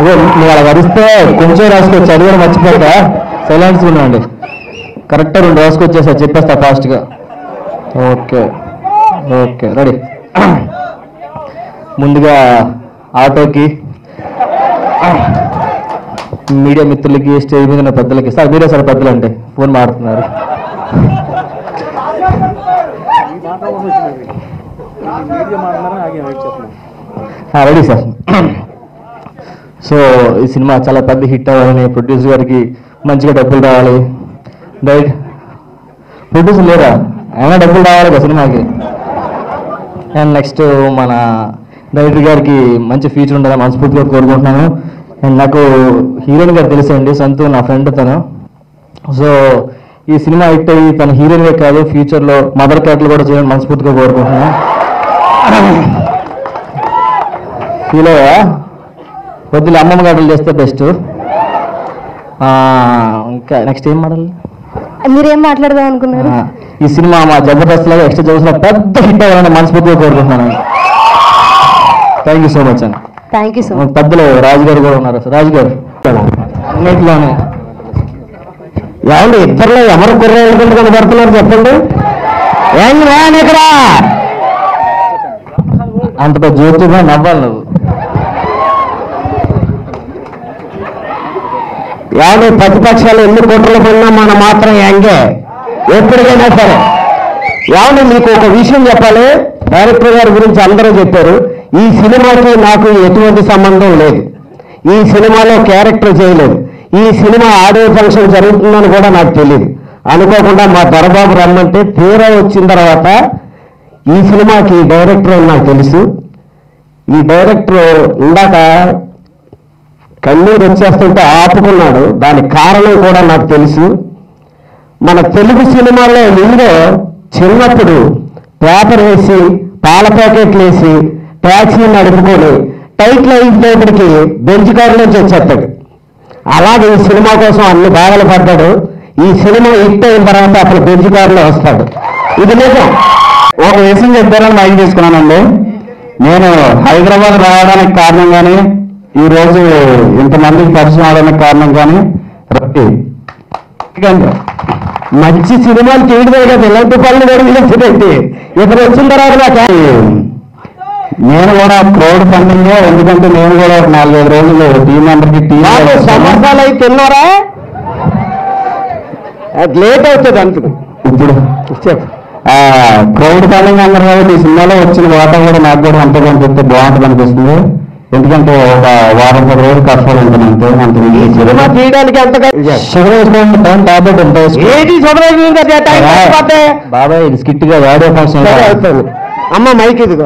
అదే మీరు అలా వరిస్తే కొంచెం రాసుకోవచ్చు, అది కూడా మర్చిపోతా. సైలెన్స్ ఉన్నాండి. కరెక్ట్గా 2 రాసుకొచ్చేసా, చెప్పేస్తా ఫాస్ట్గా. Okay okay ready. ముందుగా ఆటోకి, మీడియా మిత్రులకి, స్టేజ్ మీద ఉన్న పెద్దలకి. సార్ మీరే సార్ పెద్దలు అంటే ఫోన్ మాడుతున్నారు. Ready sir. సో ఈ సినిమా చాలా పెద్ద హిట్ అవ్వాలని, ప్రొడ్యూసర్ గారికి మంచిగా డబ్బులు రావాలి. రైట్, ప్రొడ్యూసర్ లేరా, అయినా డబ్బులు రావాలి కదా సినిమాకి. అండ్ నెక్స్ట్ మన డైరెక్టర్ గారికి మంచి ఫ్యూచర్ ఉండాలని మనస్ఫూర్తిగా కోరుకుంటున్నాను. అండ్ నాకు హీరోయిన్ గారు తెలుసండి, సంతు నా ఫ్రెండ్ తను. సో ఈ సినిమా హిట్ అయ్యి తన హీరోయిన్గా కాదు, ఫ్యూచర్లో మదర్ క్యారెక్టర్ కూడా చేయాలని మనస్ఫూర్తిగా కోరుకుంటున్నాను. హీరో వద్దులు అమ్మమ్మ గాటలు చేస్తే బెస్ట్. ఇంకా నెక్స్ట్ ఏం మాట్లాడాలి? మీరేం మాట్లాడదాం అనుకున్నారు? ఈ సినిమా మా జబర్దస్త్ లాగా ఎక్స్ట్రా జబర్దస్త్ పెద్ద హిట్ అవ్వాలని మనస్ఫూర్తిగా కోరుకుంటున్నాను. థ్యాంక్ యూ సో మచ్ అండి. Thank you so much. పెద్దలు రాజు గారు కూడా ఉన్నారు. రాజు గారు అన్నింటిలోనే ఏమండి, ఇద్దరులో ఎవరు కుర్రాళ్ళు కనబడుతున్నారు చెప్పండి. ఏం ఇక్కడ అంత పెద్ద జ్యోతిగా నవ్వాలి నువ్వు. ఏమండి, ప్రతిపక్షాలు ఎన్ని కుట్రలు పడినా మనం మాత్రం యాంగే ఎప్పటికైనా సరే. ఏమండి, మీకు ఒక విషయం చెప్పాలి. డైరెక్టర్ గారి గురించి అందరూ చెప్పారు. ఈ సినిమాకి నాకు ఎటువంటి సంబంధం లేదు. ఈ సినిమాలో క్యారెక్టర్ చేయలేదు. ఈ సినిమా ఆడియో ఫంక్షన్ జరుగుతుందని కూడా నాకు తెలియదు. అనుకోకుండా మా దొరబాబు రమ్మంటే తీరా వచ్చిన తర్వాత ఈ సినిమాకి డైరెక్టర్ అని నాకు తెలుసు. ఈ డైరెక్టర్ ఇందాక కన్నీరు వచ్చేస్తుంటే ఆపుకున్నాడు. దానికి కారణం కూడా నాకు తెలుసు. మన తెలుగు సినిమాలో హీరో చిన్నప్పుడు పేపర్ వేసి, పాల ప్యాకెట్లు వేసి, ట్యాక్సీ నడుపుకొని టైట్లు అయిపోయేప్పటికి బెంచ్ కారు నుంచి వచ్చేస్తాడు. అలాగే ఈ సినిమా కోసం అన్ని బాధలు పడ్డాడు. ఈ సినిమా హిట్ అయిన తర్వాత అసలు బెంచ్ కారులో వస్తాడు. ఇది నిజం. ఒక విషయం చెప్పారని మైక్ తీసుకున్నానండి. నేను హైదరాబాద్ రావడానికి కారణం కానీ, ఈరోజు ఇంతమందికి పరిచయం అవడానికి కారణం కానీ రవి. మంచి సినిమాలు చేయడమే కదా, ఇలాంటి పనులు జరిగినట్టు ఇప్పుడు వచ్చిన తర్వాత నేను కూడా క్రౌడ్ ఫండింగ్, ఎందుకంటే నేను కూడా ఒక 4-5 రోజులు టీం మెంబర్కి సమస్యలు అయితే తిన్నారా, లేట్ అవుతుంది అంటుంది. ఇప్పుడు క్రౌడ్ ఫండింగ్ అన్నారు కాబట్టి ఈ సినిమాలో వచ్చిన వాటా కూడా నాకు కూడా అంత కనిపిస్తే బాగుంటుంది అనిపిస్తుంది. ఎందుకంటే ఒక 10-10 రోజులు కష్టాలు ఉంటుంది అంతే. అంత సినిమా తీయడానికి అంతగా టాబ్లెట్ ఉంటాయి. బాబాయ్ ఇది స్కిట్ గా ఆడియో ఫంక్షన్. అమ్మ మైక్ ఇదిగో.